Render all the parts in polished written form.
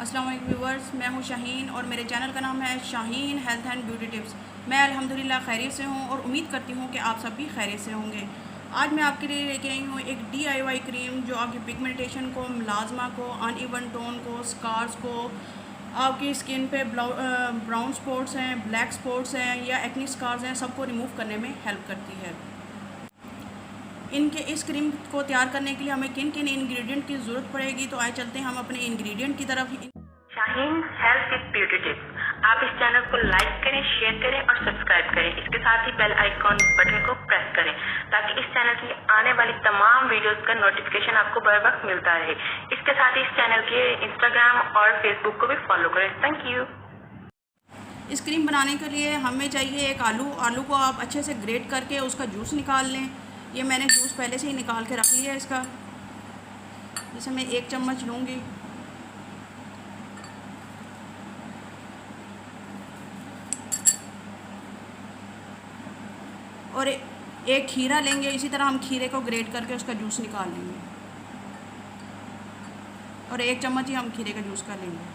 अस्सलाम वालेकुम व्यूवर्स, मैं हूं शाहीन और मेरे चैनल का नाम है Shaheen health and beauty tips. मैं अल्हम्दुलिल्लाह खैरियत से हूं और उम्मीद करती हूं कि आप सब भी खैरियत से होंगे। आज मैं आपके लिए लेके आई हूं एक DIY क्रीम जो आपकी पिगमेंटेशन को, मुलाजमा को, अनइवन टोन को, स्कार्स को, आपकी स्किन पे ब्राउन स्पॉट्स हैं, ब्लैक स्पॉट्स हैं या एक्नी स्कार्स हैं, सबको रिमूव करने में हेल्प करती है। इस क्रीम को तैयार करने के लिए हमें किन किन इंग्रेडिएंट की ज़रूरत पड़ेगी, तो आए चलते हैं हम अपने इंग्रेडिएंट की तरफ। Shaheen health with beauty tips. आप इस चैनल को लाइक करें, शेयर करें और सब्सक्राइब करें। इसके साथ ही बेल आइकॉन बटन को प्रेस करें ताकि इस चैनल की आने वाली तमाम वीडियोस का नोटिफिकेशन आपको बर वक्त मिलता रहे। इसके साथ ही इस चैनल के इंस्टाग्राम और फेसबुक को भी फॉलो करें। Thank you. इस क्रीम बनाने के लिए हमें चाहिए एक आलू को आप अच्छे से ग्रेट करके उसका जूस निकाल लें। ये मैंने जूस पहले से ही निकाल के रख लिया है इसका। जैसे मैं 1 चम्मच लूँगी और एक खीरा लेंगे। इसी तरह हम खीरे को ग्रेट करके उसका जूस निकाल लेंगे और 1 चम्मच ही हम खीरे का जूस कर लेंगे।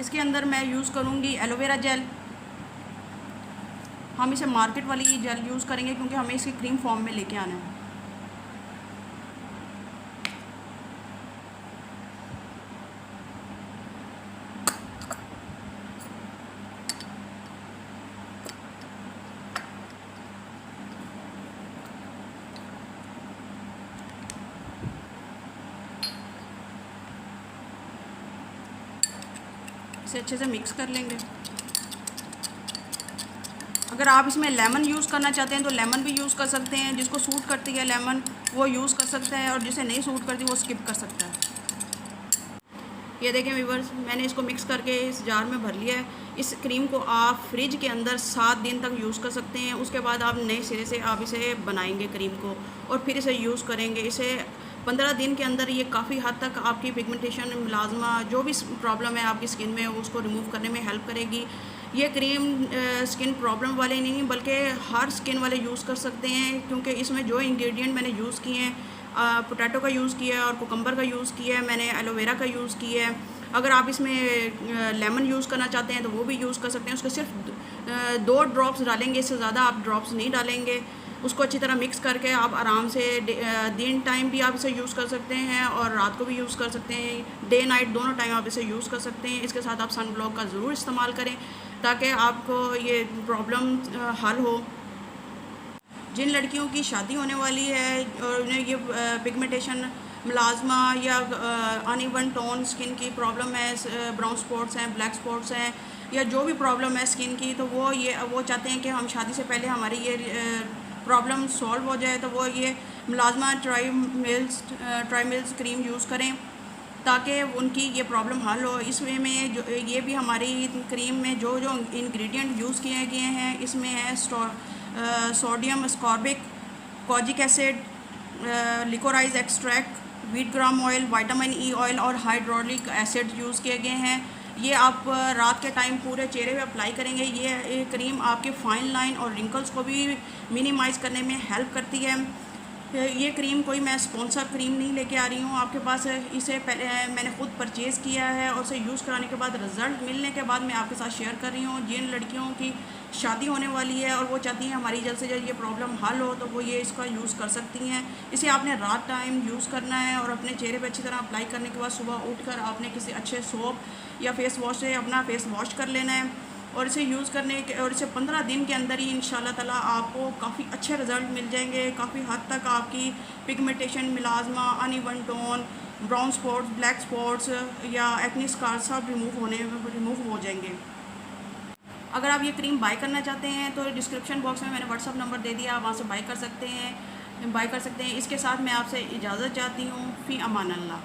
इसके अंदर मैं यूज़ करूँगी एलोवेरा जेल। हम इसे मार्केट वाली जेल यूज़ करेंगे क्योंकि हमें इसे क्रीम फॉर्म में लेके आना है। इसे अच्छे से मिक्स कर लेंगे। अगर आप इसमें लेमन यूज़ करना चाहते हैं तो लेमन भी यूज़ कर सकते हैं। जिसको सूट करती है लेमन वो यूज़ कर सकता है और जिसे नहीं सूट करती वो स्किप कर सकता है। ये देखें व्यूअर्स, मैंने इसको मिक्स करके इस जार में भर लिया है। इस क्रीम को आप फ्रिज के अंदर 7 दिन तक यूज़ कर सकते हैं। उसके बाद आप नए सिरे से आप इसे बनाएंगे क्रीम को और फिर इसे यूज़ करेंगे। इसे 15 दिन के अंदर ये काफ़ी हद तक आपकी पिगमेंटेशन, मुलाजमा, जो भी प्रॉब्लम है आपकी स्किन में उसको रिमूव करने में हेल्प करेगी। ये क्रीम स्किन प्रॉब्लम वाले नहीं बल्कि हर स्किन वाले यूज़ कर सकते हैं क्योंकि इसमें जो इंग्रेडिएंट मैंने यूज़ किए हैं, पोटैटो का यूज़ किया है और कुकम्बर का यूज़ किया है, मैंने एलोवेरा का यूज़ किया है। अगर आप इसमें लेमन यूज़ करना चाहते हैं तो वो भी यूज़ कर सकते हैं। उसके सिर्फ 2 ड्रॉप्स डालेंगे, इससे ज़्यादा आप ड्रॉप्स नहीं डालेंगे। उसको अच्छी तरह मिक्स करके आप आराम से दिन टाइम भी आप इसे यूज़ कर सकते हैं और रात को भी यूज़ कर सकते हैं। डे नाइट दोनों टाइम आप इसे यूज़ कर सकते हैं। इसके साथ आप सन ब्लॉक का ज़रूर इस्तेमाल करें ताकि आपको ये प्रॉब्लम हल हो। जिन लड़कियों की शादी होने वाली है और उन्हें ये पिगमेंटेशन, मुलाजमा या अनइवन टोन स्किन की प्रॉब्लम है, ब्राउन स्पॉट्स हैं, ब्लैक स्पॉट्स हैं या जो भी प्रॉब्लम है स्किन की, तो वो चाहते हैं कि हम शादी से पहले हमारी ये प्रॉब्लम सॉल्व हो जाए, तो वो ये मुलाजमा ट्राइमिल्स क्रीम यूज़ करें ताकि उनकी ये प्रॉब्लम हल हो। इसमें में जो ये भी हमारी क्रीम में जो जो इंग्रेडिएंट यूज़ किए गए हैं, इसमें है sodium ascorbic, kojic acid, liquorice extract, wheat gram oil, vitamin E oil और हाइड्रोलिक एसिड यूज़ किए गए हैं। ये आप रात के टाइम पूरे चेहरे पे अप्लाई करेंगे। ये क्रीम आपके फाइन लाइन और रिंकल्स को भी मिनिमाइज़ करने में हेल्प करती है। ये क्रीम कोई मैं स्पॉन्सर क्रीम नहीं लेके आ रही हूँ आपके पास। इसे पहले मैंने ख़ुद परचेज़ किया है और उसे यूज़ कराने के बाद रिज़ल्ट मिलने के बाद मैं आपके साथ शेयर कर रही हूँ। जिन लड़कियों की शादी होने वाली है और वो चाहती हैं हमारी जल्द से जल्द ये प्रॉब्लम हल हो, तो वो ये इसका यूज़ कर सकती हैं। इसे आपने रात टाइम यूज़ करना है और अपने चेहरे पे अच्छी तरह अप्लाई करने के बाद सुबह उठकर आपने किसी अच्छे सोप या फेस वॉश से अपना फेस वॉश कर लेना है और इसे यूज़ करने के और इसे 15 दिन के अंदर ही इंशाल्लाह ताला आपको काफ़ी अच्छे रिज़ल्ट मिल जाएंगे। काफ़ी हद तक आपकी pigmentation, melasma, uneven tone, brown spots, black spots या एक्नी स्कार सब रिमूव हो जाएंगे। अगर आप ये क्रीम बाय करना चाहते हैं तो डिस्क्रिप्शन बॉक्स में मैंने व्हाट्सअप नंबर दे दिया, आप वहाँ से बाय कर सकते हैं। इसके साथ मैं आपसे इजाज़त चाहती हूँ। फ़ी अमान अल्लाह।